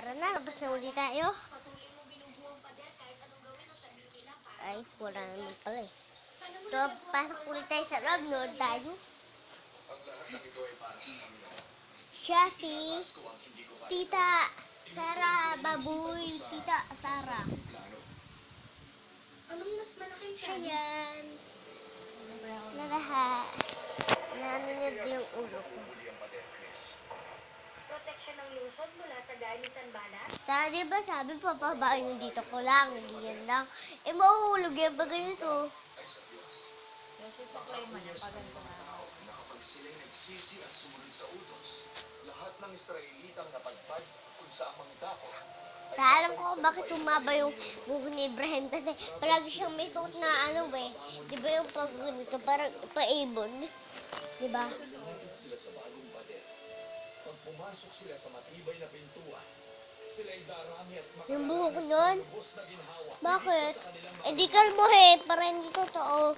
Tara na, labas na ulit tayo. Ay, wala naman pala eh. So, pasok ulit tayo sa loob, nood tayo. Siya si Tita Sara, baboy, Tita Sara. Anong mas malaking Siya yan. Naraha. Naninod yung ulo ko. proteksyon ng lungsod mula sa garnison balat? Di ba sabi papabain yung dito ko lang, hindi yan lang. Eh, mahuhulog yan pag ganito. Kasi sa klima niya, pag ganito na. Kapag sila'y nagsisi at sumunod sa utos, lahat ng Israelitang napadpad kung saan mang dako. Alam ko kung bakit tumaba yung buhok ni Ibrahim kasi palagi siyang may suot na ano eh. Di ba yung pag ganito, parang pa-ibon. Di ba? Lumapit sila sa bagong pader. Pag pumasok sila sa matibay na pintuan, sila'y darami at Yung buhok makakaranas nun? ng lubos na ginhawa. Bakit? Sa kanilang Eh di kalmo para hindi totoo.